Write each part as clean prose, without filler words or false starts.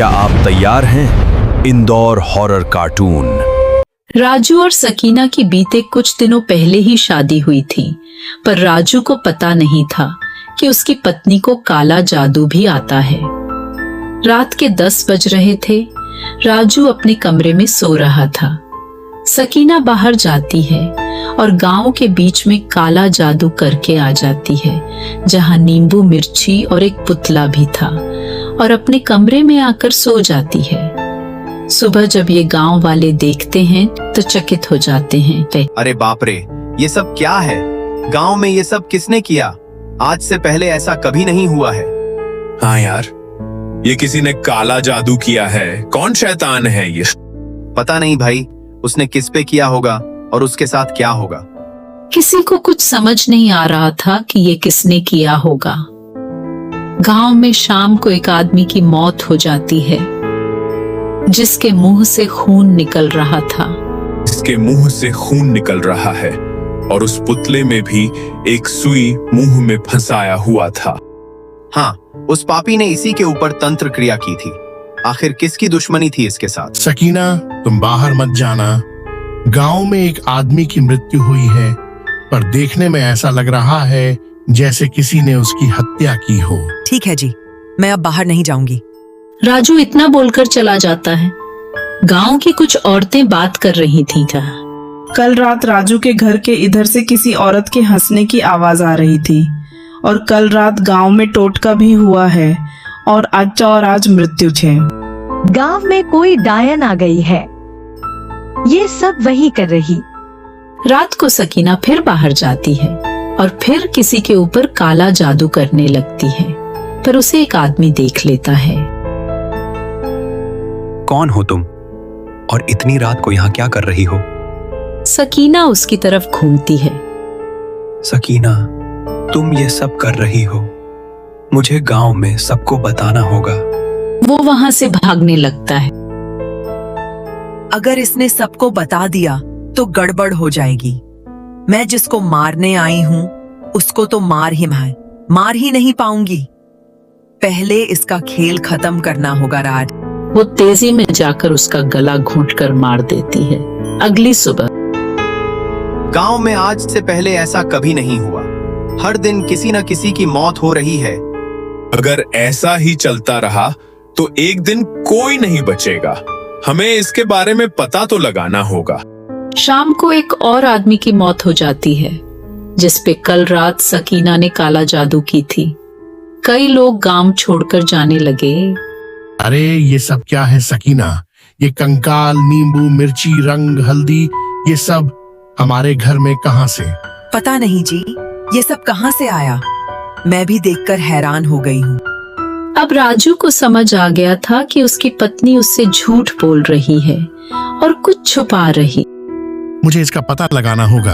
क्या आप तैयार हैं? Indore horror cartoon. राजू और सकीना की बीते कुछ दिनों पहले ही शादी हुई थी, पर राजू को पता नहीं था कि उसकी पत्नी को काला जादू भी आता है। रात के 10 बज रहे थे। राजू अपने कमरे में सो रहा था। सकीना बाहर जाती है और गांव के बीच में काला जादू करके आ जाती है, जहां नींबू मिर्ची और एक पुतला भी था, और अपने कमरे में आकर सो जाती है। सुबह जब ये गांव वाले देखते हैं तो चकित हो जाते हैं। अरे बाप रे, ये सब क्या है? गांव में ये सब किसने किया? आज से पहले ऐसा कभी नहीं हुआ है। हाँ यार, ये किसी ने काला जादू किया है। कौन शैतान है ये? पता नहीं भाई, उसने किस पे किया होगा और उसके साथ क्या होगा। किसी को कुछ समझ नहीं आ रहा था कि ये किसने किया होगा। गांव में शाम को एक आदमी की मौत हो जाती है, जिसके मुंह से खून निकल रहा था। इसके मुंह से खून निकल रहा है और उस पुतले में भी एक सुई मुंह में फंसाया हुआ था। हाँ, उस पापी ने इसी के ऊपर तंत्र क्रिया की थी। आखिर किसकी दुश्मनी थी इसके साथ? सकीना, तुम बाहर मत जाना। गांव में एक आदमी की मृत्यु हुई है, पर देखने में ऐसा लग रहा है जैसे किसी ने उसकी हत्या की हो। ठीक है जी, मैं अब बाहर नहीं जाऊंगी। राजू इतना बोलकर चला जाता है। गांव की कुछ औरतें बात कर रही थीं। कल रात राजू के घर के इधर से किसी औरत के हंसने की आवाज आ रही थी, और कल रात गांव में टोटका भी हुआ है, और आज मृत्यु है। गांव में कोई डायन आ गई है, ये सब वही कर रही। रात को सकीना फिर बाहर जाती है और फिर किसी के ऊपर काला जादू करने लगती है, पर उसे एक आदमी देख लेता है। कौन हो तुम और इतनी रात को यहाँ क्या कर रही हो? सकीना उसकी तरफ घूमती है। सकीना, तुम ये सब कर रही हो, मुझे गांव में सबको बताना होगा। वो वहां से भागने लगता है। अगर इसने सबको बता दिया तो गड़बड़ हो जाएगी। मैं जिसको मारने आई हूँ उसको तो मार ही नहीं पाऊंगी। पहले इसका खेल खत्म करना होगा राज। वो तेजी में जाकर उसका गला घोंटकर मार देती है। अगली सुबह गांव में आज से पहले ऐसा कभी नहीं हुआ। हर दिन किसी न किसी की मौत हो रही है। अगर ऐसा ही चलता रहा तो एक दिन कोई नहीं बचेगा। हमें इसके बारे में पता तो लगाना होगा। शाम को एक और आदमी की मौत हो जाती है, जिसपे कल रात सकीना ने काला जादू की थी। कई लोग गांव छोड़कर जाने लगे। अरे ये सब क्या है सकीना? ये कंकाल, नींबू, मिर्ची, रंग, हल्दी, ये सब हमारे घर में कहां से? पता नहीं जी, ये सब कहां से आया? मैं भी देखकर हैरान हो गई हूँ। अब राजू को समझ आ गया था कि उसकी पत्नी उससे झूठ बोल रही है और कुछ छुपा रही। मुझे इसका पता लगाना होगा,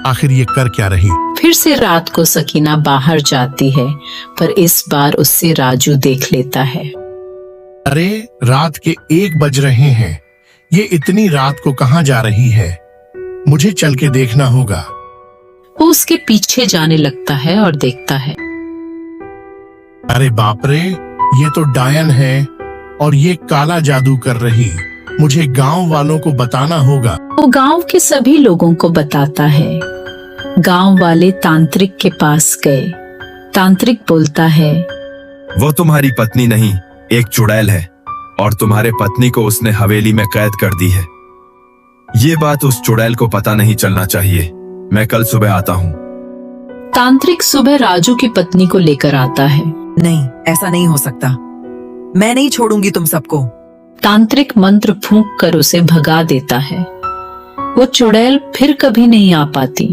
आखिर ये कर क्या रही? फिर से रात को सकीना बाहर जाती है, पर इस बार उससे राजू देख लेता है। अरे रात के 1 बज रहे हैं, ये इतनी रात को कहां जा रही है? मुझे चल के देखना होगा। वो उसके पीछे जाने लगता है और देखता है। अरे बाप रे, ये तो डायन है और ये काला जादू कर रही। मुझे गांव वालों को बताना होगा। वो गांव के सभी लोगों को बताता है। गांव वाले तांत्रिक के पास गए। तांत्रिक बोलता है, वो तुम्हारी पत्नी नहीं, एक चुड़ैल है, और तुम्हारे पत्नी को उसने हवेली में कैद कर दी है। ये बात उस चुड़ैल को पता नहीं चलना चाहिए। मैं कल सुबह आता हूँ। तांत्रिक सुबह राजू की पत्नी को लेकर आता है। नहीं, ऐसा नहीं हो सकता। मैं नहीं छोड़ूंगी तुम सबको। तांत्रिक मंत्र फूंक कर उसे भगा देता है। वो चुड़ैल फिर कभी नहीं आ पाती।